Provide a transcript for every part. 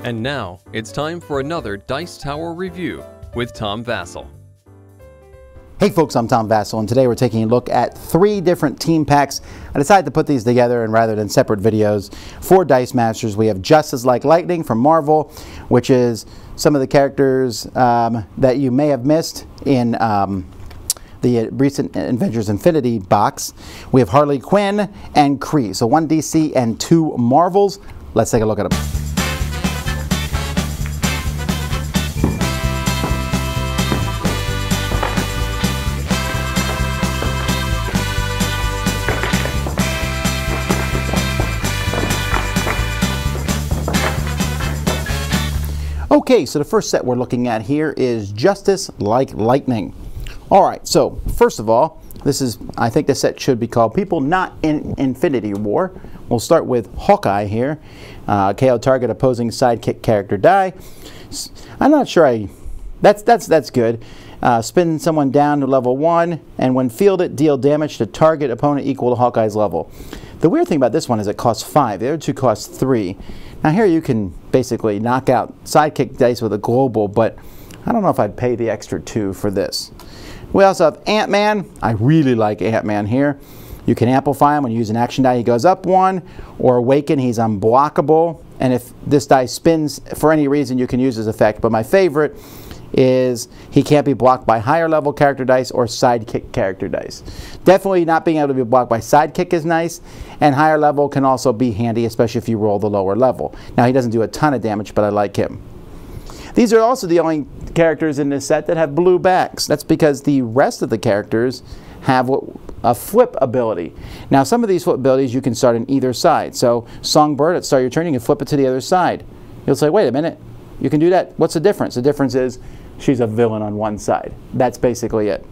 And now, it's time for another Dice Tower review with Tom Vasel. Hey folks, I'm Tom Vasel, and today we're taking a look at 3 different team packs. I decided to put these together and rather than separate videos for Dice Masters. We have Justice Like Lightning from Marvel, which is some of the characters that you may have missed in the recent Avengers Infinity box. We have Harley Quinn and Kree. So 1 DC and 2 Marvels. Let's take a look at them. Okay, so the first set we're looking at here is Justice Like Lightning. Alright, so first of all, I think this set should be called People Not in Infinity War. We'll start with Hawkeye here. KO target opposing sidekick character die. I'm not sure that's good. Spin someone down to level 1, and when fielded, deal damage to target opponent equal to Hawkeye's level. The weird thing about this one is it costs 5. The other 2 cost 3. Now here you can basically knock out sidekick dice with a global, but I don't know if I'd pay the extra 2 for this. We also have Ant-Man. I really like Ant-Man here. You can amplify him when you use an action die. He goes up 1, or awaken, he's unblockable. And if this die spins for any reason, you can use his effect. But my favorite is he can't be blocked by higher level character dice or sidekick character dice. Definitely not being able to be blocked by sidekick is nice, and higher level can also be handy, especially if you roll the lower level. Now he doesn't do a ton of damage, but I like him. These are also the only characters in this set that have blue backs. That's because the rest of the characters have a flip ability. Now some of these flip abilities you can start on either side. So Songbird, at the start of your turn, you can flip it to the other side. You'll say, wait a minute, you can do that. What's the difference? The difference is she's a villain on one side. That's basically it.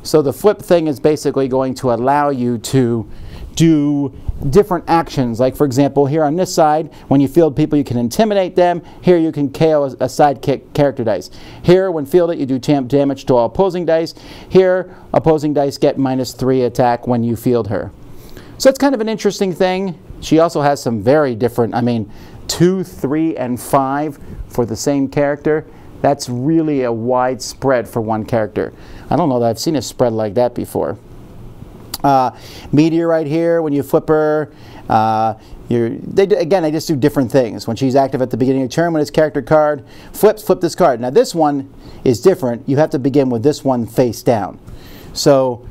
So the flip thing is basically going to allow you to do different actions. Like for example, here on this side, when you field people, you can intimidate them. Here you can KO a sidekick character dice. Here, when fielded, you do damage to all opposing dice. Here, opposing dice get -3 attack when you field her. So it's kind of an interesting thing. She also has some very different, 2, 3, and 5 for the same character. That's really a wide spread for one character. I don't know that I've seen a spread like that before. Meteor right here, when you flip her, again, they just do different things. When she's active at the beginning of your turn, when it's character card flips, flip this card. Now this one is different. You have to begin with this one face down. So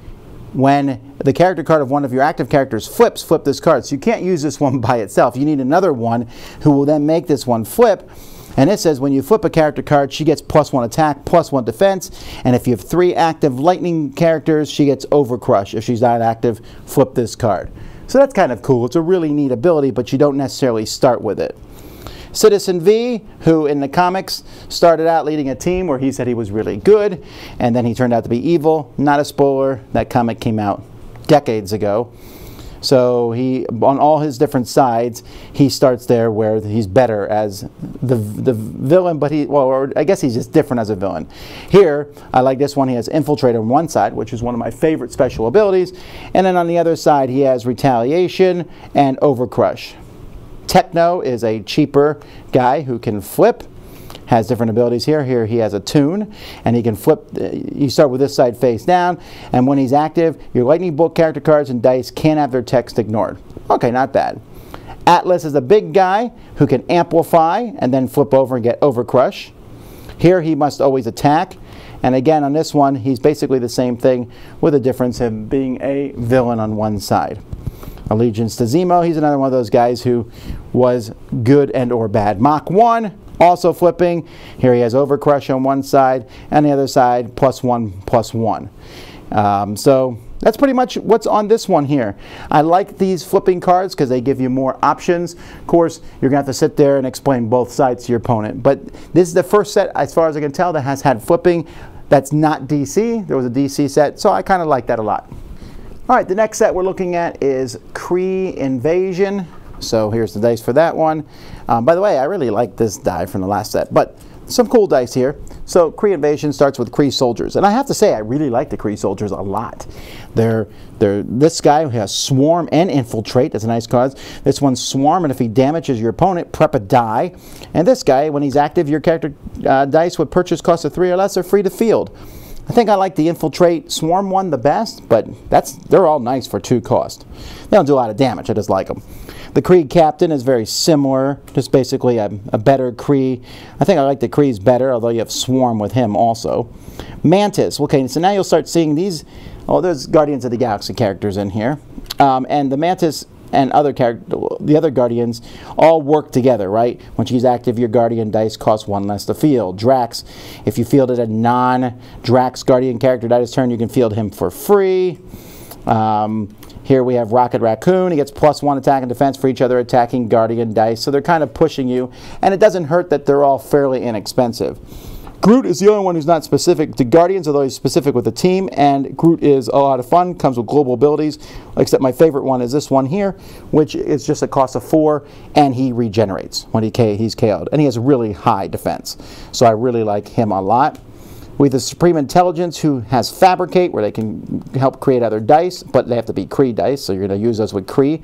when the character card of one of your active characters flips, flip this card. So you can't use this one by itself. You need another one who will then make this one flip. And it says when you flip a character card, she gets +1 attack, +1 defense. And if you have 3 active lightning characters, she gets Overcrush. If she's not active, flip this card. So that's kind of cool. It's a really neat ability, but you don't necessarily start with it. Citizen V, who in the comics started out leading a team where he said he was really good, and then he turned out to be evil. Not a spoiler. That comic came out decades ago. So he, on all his different sides, he starts there where he's better as the villain, but I guess he's just different as a villain. Here, I like this one. He has Infiltrate on one side, which is one of my favorite special abilities, and then on the other side, he has Retaliation and Overcrush. Techno is a cheaper guy who can flip. Has different abilities here. Here he has a tune, and he can flip. You start with this side face down, and when he's active, your lightning bolt character cards and dice can't have their text ignored. Okay, not bad. Atlas is a big guy who can amplify and then flip over and get Overcrush. Here he must always attack, and again on this one, he's basically the same thing with the difference of being a villain on one side. Allegiance to Zemo, he's another one of those guys who was good and or bad. Mach 1. Also flipping. Here he has Overcrush on one side, and the other side +1, +1. So that's pretty much what's on this one here. I like these flipping cards because they give you more options. Of course, you're going to have to sit there and explain both sides to your opponent. But this is the first set, as far as I can tell, that has had flipping. That's not DC. There was a DC set, so I kind of like that a lot. All right, the next set we're looking at is Kree Invasion. So here's the dice for that one. By the way, I really like this die from the last set, but some cool dice here. So Kree Invasion starts with Kree soldiers, and I have to say I really like the Kree soldiers a lot. This guy who has Swarm and Infiltrate, that's a nice card. This one's Swarm, and if he damages your opponent, prep a die. And this guy, when he's active, your character dice with purchase cost of 3 or less are free to field. I think I like the Infiltrate Swarm one the best, but they're all nice for 2 cost. They don't do a lot of damage, I just like them. The Kree Captain is very similar, just basically a better Kree. I think I like the Krees better, although you have Swarm with him also. Mantis, okay, so now you'll start seeing these, there's Guardians of the Galaxy characters in here. And the Mantis and the other Guardians all work together, right? When she's active, your Guardian dice costs 1 less to field. Drax, if you fielded a non-Drax Guardian character this turn, you can field him for free. Here we have Rocket Raccoon. He gets +1 attack and defense for each other attacking Guardian dice. So they're kind of pushing you, and it doesn't hurt that they're all fairly inexpensive. Groot is the only one who's not specific to Guardians, although he's specific with the team, and Groot is a lot of fun, comes with global abilities, except my favorite one is this one here, which is just a cost of 4, and he regenerates when he's KO'd, and he has really high defense. So I really like him a lot. With the Supreme Intelligence, who has Fabricate, where they can help create other dice, but they have to be Kree dice, so you're going to use those with Kree.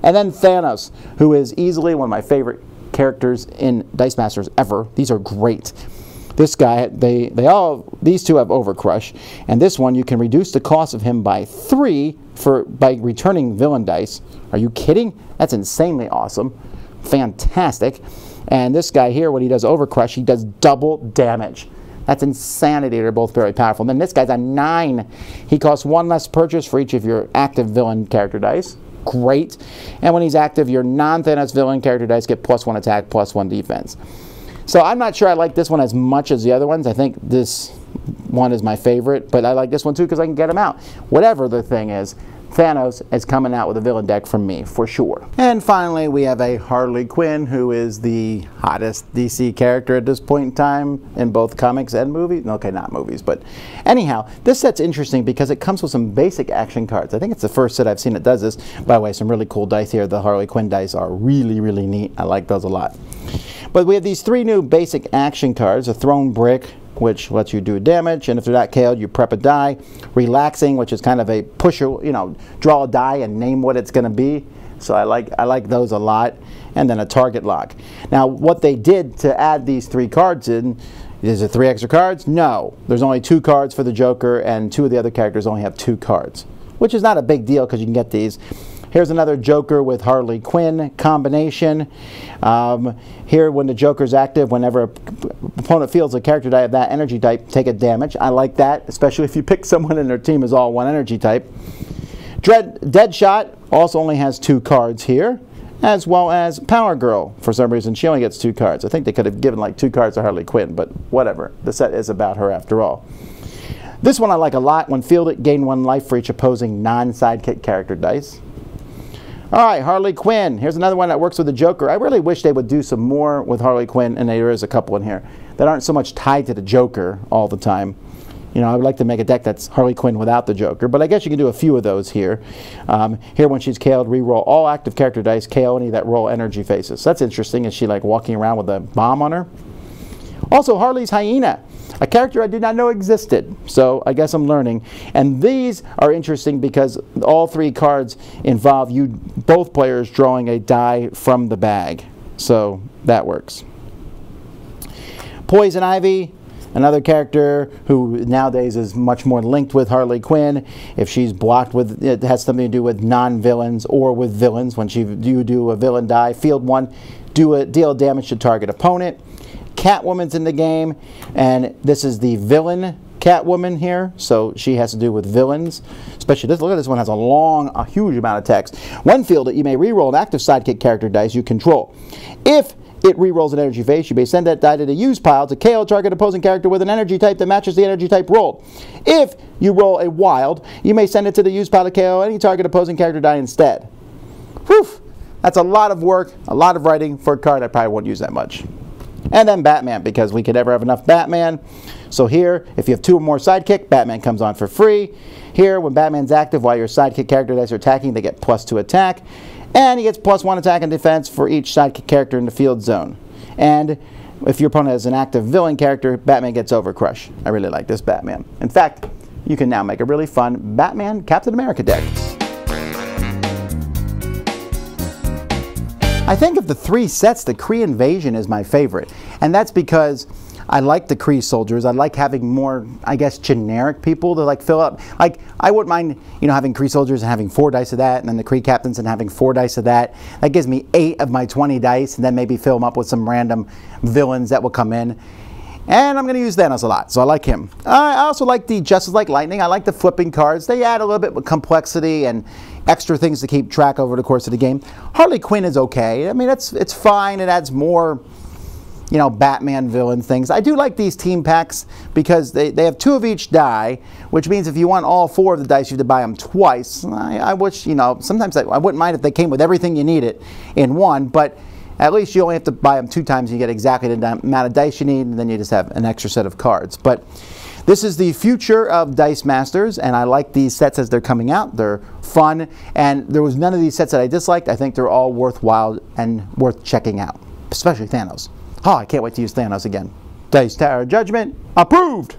And then Thanos, who is easily one of my favorite characters in Dice Masters ever. These are great. This guy, these two have Overcrush, and this one you can reduce the cost of him by 3 by returning villain dice. Are you kidding? That's insanely awesome. Fantastic. And this guy here, when he does Overcrush, he does double damage. That's insanity. They're both very powerful. And then this guy's a 9. He costs 1 less purchase for each of your active villain character dice. Great. And when he's active, your non-Thanos villain character dice get +1 attack, +1 defense. So I'm not sure I like this one as much as the other ones. I think this one is my favorite, but I like this one too because I can get them out. Whatever the thing is, Thanos is coming out with a villain deck from me, for sure. And finally, we have a Harley Quinn, who is the hottest DC character at this point in time in both comics and movies. Okay, not movies, but anyhow, this set's interesting because it comes with some basic action cards. I think it's the first set I've seen that does this. By the way, some really cool dice here. The Harley Quinn dice are really, really neat. I like those a lot. But we have these 3 new basic action cards. A Throne Brick, which lets you do damage, and if they're not KO'd, you prep a die. Relaxing, which is kind of a push, draw a die and name what it's going to be. So I like those a lot. And then a Target Lock. Now, what they did to add these 3 cards in, is it 3 extra cards? No. There's only 2 cards for the Joker, and 2 of the other characters only have 2 cards, which is not a big deal because you can get these. Here's another Joker with Harley Quinn combination. Here, when the Joker's active, whenever an opponent feels a character die of that energy type, take a damage. I like that, especially if you pick someone and their team is all 1 energy type. Deadshot also only has 2 cards here, as well as Power Girl. For some reason, she only gets 2 cards. I think they could have given like 2 cards to Harley Quinn, but whatever. The set is about her after all. This one I like a lot. When fielded, gain 1 life for each opposing non-sidekick character dice. All right, Harley Quinn. Here's another one that works with the Joker. I really wish they would do some more with Harley Quinn, and there is a couple in here that aren't so much tied to the Joker all the time. I would like to make a deck that's Harley Quinn without the Joker, but I guess you can do a few of those here. Here, when she's KO'd, reroll all active character dice, KO any that roll energy faces. So that's interesting. Is she like walking around with a bomb on her? Also, Harley's Hyena, a character I did not know existed, so I guess I'm learning. And these are interesting because all 3 cards involve both players drawing a die from the bag, so that works. Poison Ivy, another character who nowadays is much more linked with Harley Quinn. If she's blocked with, it has something to do with non-villains or with villains. When you do a villain die, field 1, deal damage to target opponent. Catwoman's in the game, and this is the villain Catwoman here, so she has to do with villains. Especially this, look at this one, has a huge amount of text. When fielded, you may reroll an active sidekick character dice you control. If it rerolls an energy face, you may send that die to the use pile to KO target opposing character with an energy type that matches the energy type rolled. If you roll a wild, you may send it to the use pile to KO any target opposing character die instead. Whew! That's a lot of work, a lot of writing for a card I probably won't use that much. And then Batman, because we could never have enough Batman. So here, if you have 2 or more sidekick, Batman comes on for free. Here, when Batman's active while your sidekick character dice are attacking, they get +2 attack. And he gets +1 attack and defense for each sidekick character in the field zone. And if your opponent is an active villain character, Batman gets Overcrush. I really like this Batman. In fact, you can now make a really fun Batman Captain America deck. I think of the 3 sets, the Kree Invasion is my favorite. And that's because I like the Kree soldiers. I like having more, I guess, generic people to like fill up. Like, I wouldn't mind, having Kree soldiers and having 4 dice of that, and then the Kree captains and having 4 dice of that. That gives me 8 of my 20 dice, and then maybe fill them up with some random villains that will come in. And I'm going to use Thanos a lot, so I like him. I also like the Justice Like Lightning. I like the flipping cards. They add a little bit of complexity and extra things to keep track over the course of the game. Harley Quinn is okay. I mean, it's fine. It adds more, Batman villain things. I do like these team packs because they have 2 of each die, which means if you want all 4 of the dice, you have to buy them twice. I wish, sometimes I wouldn't mind if they came with everything you needed in one, but at least you only have to buy them 2 times and you get exactly the amount of dice you need, and then you just have an extra set of cards. But this is the future of Dice Masters, and I like these sets as they're coming out. They're fun, and there was none of these sets that I disliked. I think they're all worthwhile and worth checking out, especially Thanos. Oh, I can't wait to use Thanos again. Dice Tower Judgment approved!